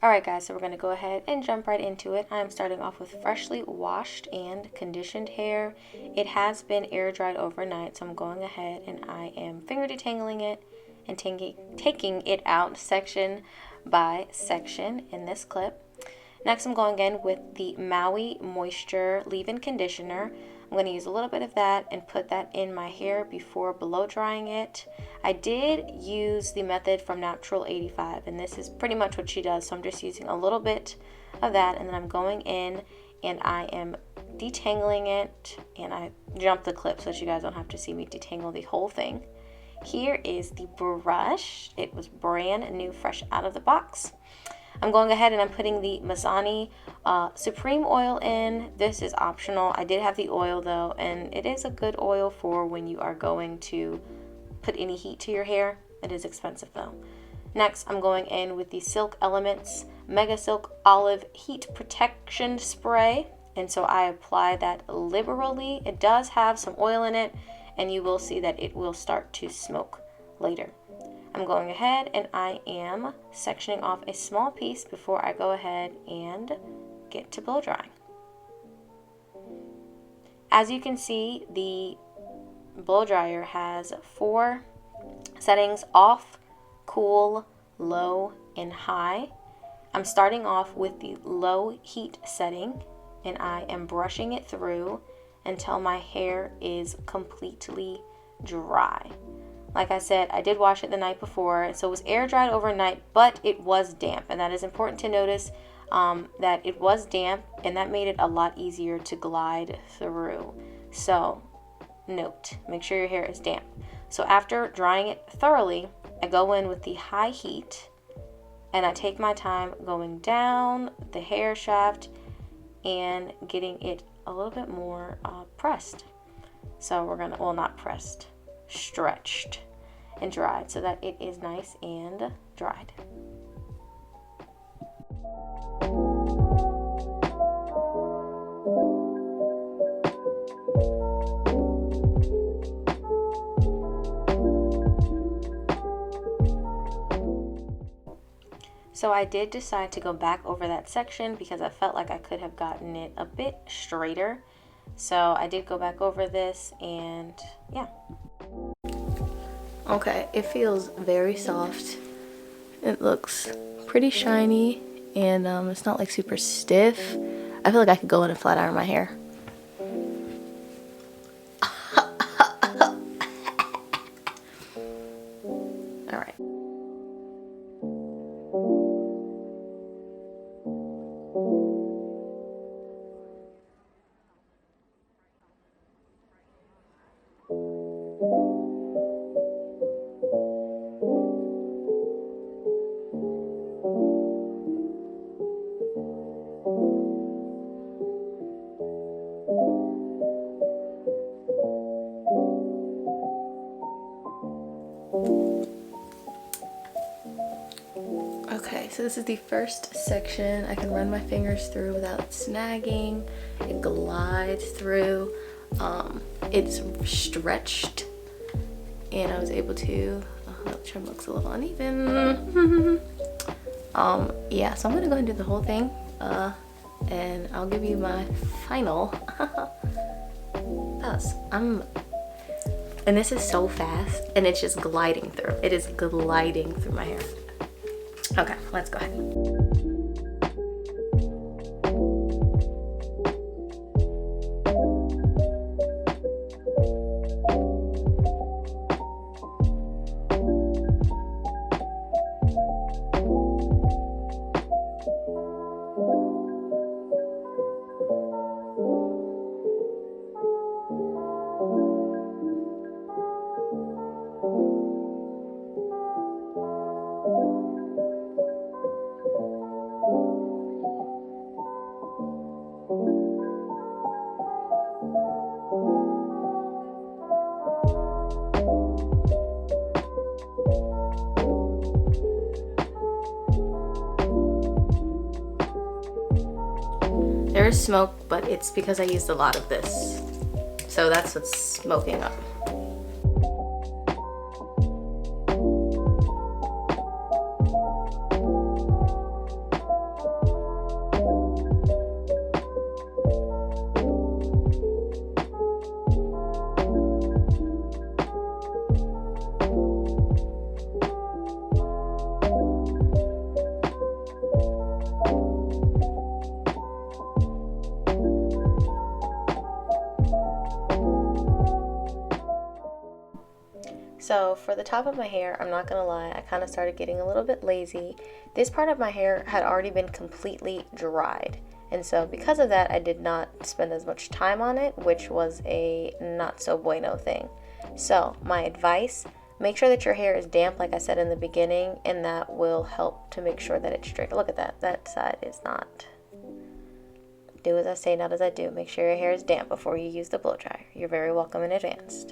Alright guys, so we're going to go ahead and jump right into it. I'm starting off with freshly washed and conditioned hair. It has been air dried overnight, so I'm going ahead and I am finger detangling it and taking it out section by section in this clip. Next, I'm going in with the Maui Moisture Leave-In Conditioner. I'm going to use a little bit of that and put that in my hair before blow drying it. I did use the method from Natural 85, and this is pretty much what she does, so I'm just using a little bit of that, and then I'm going in and I am detangling it, and I jumped the clip so that you guys don't have to see me detangle the whole thing. Here is the brush. It was brand new, fresh out of the box. I'm going ahead and I'm putting the Mizani Supreme Oil in. This is optional. I did have the oil though, and it is a good oil for when you are going to put any heat to your hair. It is expensive though. Next, I'm going in with the Silk Elements Mega Silk Olive Heat Protection Spray. And so I apply that liberally. It does have some oil in it, and you will see that it will start to smoke later. I'm going ahead and I am sectioning off a small piece before I go ahead and get to blow drying. As you can see, the blow dryer has 4 settings: off, cool, low, and high. I'm starting off with the low heat setting, and I am brushing it through until my hair is completely dry. Like I said, I did wash it the night before, so it was air dried overnight, but it was damp, and that is important to notice, that it was damp, and that made it a lot easier to glide through. So note, make sure your hair is damp. So after drying it thoroughly, I go in with the high heat, and I take my time going down the hair shaft and getting it a little bit more pressed. So we're gonna, well, not pressed, stretched and dried so that it is nice and dried. So I did decide to go back over that section because I felt like I could have gotten it a bit straighter. So I did go back over this, and yeah. Okay, it feels very soft. It looks pretty shiny, and it's not like super stiff. I feel like I could go in and flat iron my hair. All right. Okay, so this is the first section. I can run my fingers through without snagging. It glides through. It's stretched, and I was able to, the trim looks a little uneven. Yeah, so I'm gonna go ahead and do the whole thing, and I'll give you my final thoughts. And this is so fast, and it's just gliding through. It is gliding through my hair. Okay, let's go ahead. There is smoke, but it's because I used a lot of this. So that's what's smoking up. So for the top of my hair, I'm not gonna lie, I kind of started getting a little bit lazy. This part of my hair had already been completely dried. And so because of that, I did not spend as much time on it, which was a not so bueno thing. So my advice, make sure that your hair is damp, like I said in the beginning, and that will help to make sure that it's straight. Look at that. That side is not. Do as I say, not as I do. Make sure your hair is damp before you use the blow dryer. You're very welcome in advance.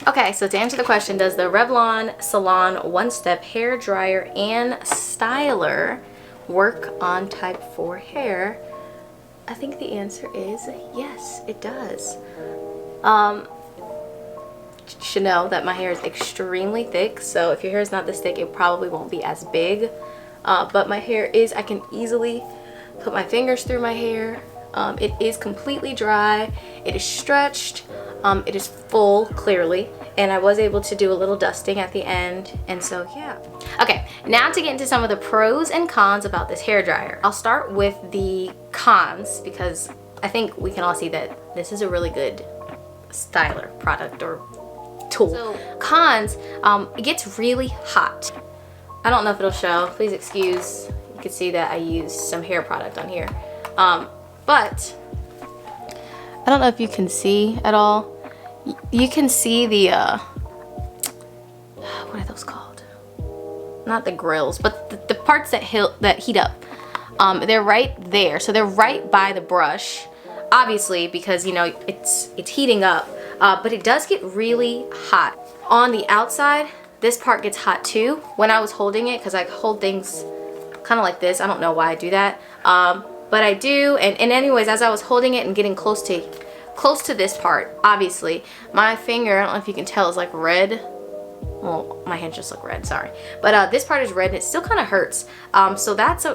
Okay, so to answer the question, does the Revlon Salon one-step hair dryer and styler work on type 4 hair? I think the answer is yes, it does. You should know that my hair is extremely thick, so if your hair is not this thick, it probably won't be as big. But my hair is, I can easily put my fingers through my hair. It is completely dry, it is stretched, it is full, clearly, and I was able to do a little dusting at the end, and so yeah. Okay, now to get into some of the pros and cons about this hair dryer. I'll start with the cons because I think we can all see that this is a really good styler product or tool. So cons, it gets really hot. I don't know if it'll show, please excuse. You can see that I used some hair product on here. But I don't know if you can see at all. You can see the what are those called? Not the grills, but the parts that heat up. They're right there, so they're right by the brush. Obviously, because you know it's heating up, but it does get really hot on the outside. This part gets hot too when I was holding it, because I hold things kind of like this. I don't know why I do that. But I do, and anyways, as I was holding it and getting close to this part, obviously, my finger, I don't know if you can tell, is like red. Well, my hands just look red, sorry. But this part is red and it still kind of hurts. So that's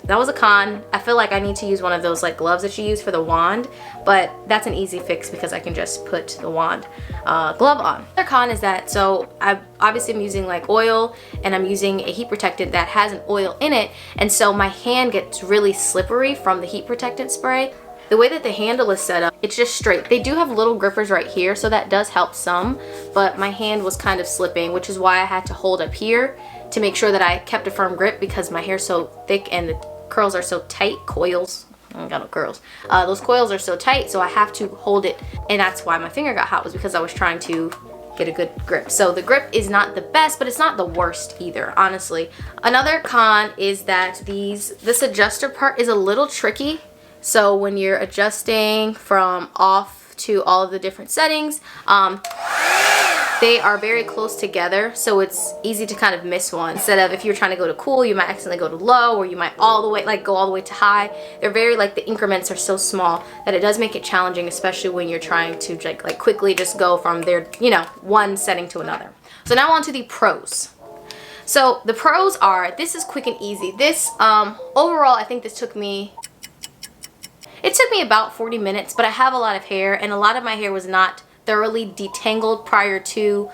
that was a con. I feel like I need to use one of those like gloves that you use for the wand, but that's an easy fix because I can just put the wand glove on. Another con is that, so I obviously am using like oil, and I'm using a heat protectant that has an oil in it, and so my hand gets really slippery from the heat protectant spray. The way that the handle is set up, it's just straight. They do have little grippers right here, so that does help some, but my hand was kind of slipping, which is why I had to hold up here to make sure that I kept a firm grip, because my hair's so thick and the curls are so tight, coils, I don't got no curls. Those coils are so tight, so I have to hold it, and that's why my finger got hot, was because I was trying to get a good grip. So the grip is not the best, but it's not the worst either, honestly. Another con is that this adjuster part is a little tricky. So when you're adjusting from off to all of the different settings, they are very close together, so it's easy to kind of miss one. Instead of, if you're trying to go to cool, you might accidentally go to low, or you might all the way, like go all the way to high. They're very, like, the increments are so small that it does make it challenging, especially when you're trying to like quickly just go from their, you know, one setting to another. So now on to the pros. So the pros are, this is quick and easy. This, overall, I think this took me about 40 minutes, but I have a lot of hair, and a lot of my hair was not thoroughly detangled prior to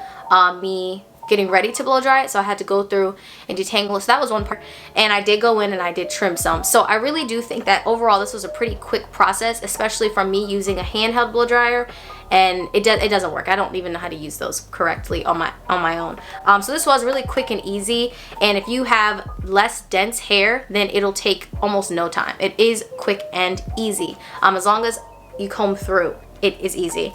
me getting ready to blow dry it, so I had to go through and detangle it. So that was one part, and I did go in and I did trim some. So I really do think that overall this was a pretty quick process, especially from me using a handheld blow dryer, and it doesn't work. I don't even know how to use those correctly on my own. So this was really quick and easy, and if you have less dense hair, then it'll take almost no time. It is quick and easy. As long as you comb through, it is easy.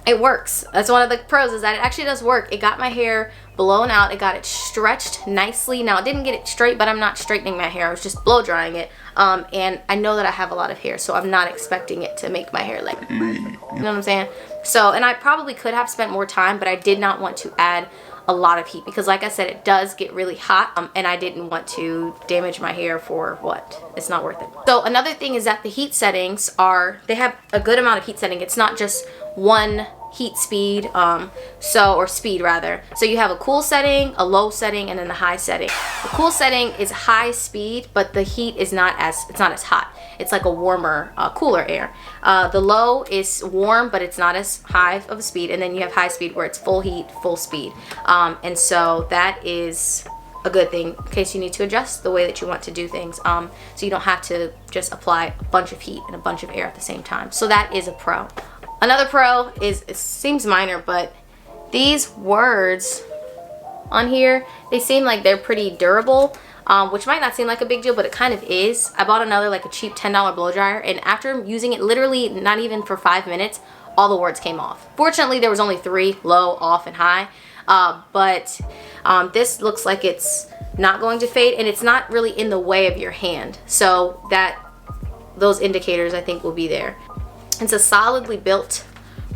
It works. That's one of the pros, is that it actually does work. It got my hair blown out. It got it stretched nicely. Now, it didn't get it straight, but I'm not straightening my hair. I was just blow drying it. And I know that I have a lot of hair, so I'm not expecting it to make my hair like, you know what I'm saying? So, and I probably could have spent more time, but I did not want to add a lot of heat, because like I said, it does get really hot, and I didn't want to damage my hair for what? It's not worth it. So another thing is that the heat settings they have a good amount of heat setting. It's not just one heat speed, or speed rather. So you have a cool setting, a low setting, and then the high setting. The cool setting is high speed, but the heat is not as hot. It's like a warmer, cooler air. The low is warm, but it's not as high of a speed. And then you have high speed where it's full heat, full speed. And so that is a good thing in case you need to adjust the way that you want to do things. So you don't have to just apply a bunch of heat and a bunch of air at the same time. So that is a pro. Another pro is, it seems minor, but these words on here, they seem like they're pretty durable, which might not seem like a big deal, but it kind of is. I bought another, like a cheap $10 blow dryer, and after using it literally not even for 5 minutes, all the words came off. Fortunately, there was only 3, low, off, and high, but this looks like it's not going to fade, and it's not really in the way of your hand. So those indicators I think will be there. It's a solidly built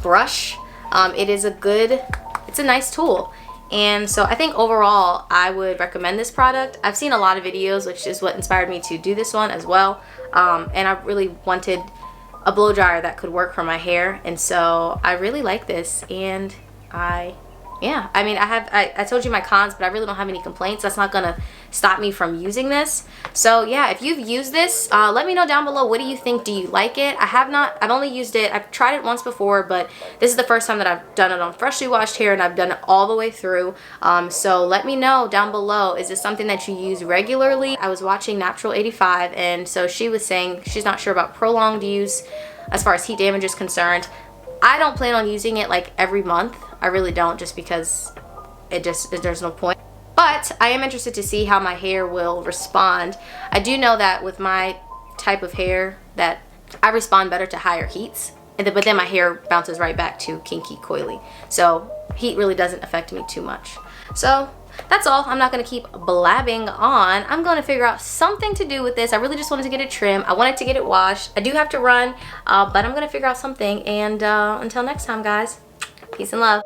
brush. It's a nice tool. And so I think overall I would recommend this product. I've seen a lot of videos, which is what inspired me to do this one as well. And I really wanted a blow dryer that could work for my hair. And so I really like this, and I mean, I told you my cons, but I really don't have any complaints. That's not gonna stop me from using this. So yeah, if you've used this, let me know down below. What do you think? Do you like it? I've only used it, I've tried it once before, but this is the first time that I've done it on freshly washed hair, and I've done it all the way through. So let me know down below, is this something that you use regularly? I was watching Natural 85, and so she was saying she's not sure about prolonged use as far as heat damage is concerned. I don't plan on using it like every month. I really don't, just because there's no point. But I am interested to see how my hair will respond. I do know that with my type of hair that I respond better to higher heats, but then my hair bounces right back to kinky, coily. So heat really doesn't affect me too much. So that's all. I'm not going to keep blabbing on. I'm going to figure out something to do with this. I really just wanted to get it trimmed. I wanted to get it washed. I do have to run, but I'm going to figure out something. And until next time, guys, peace and love.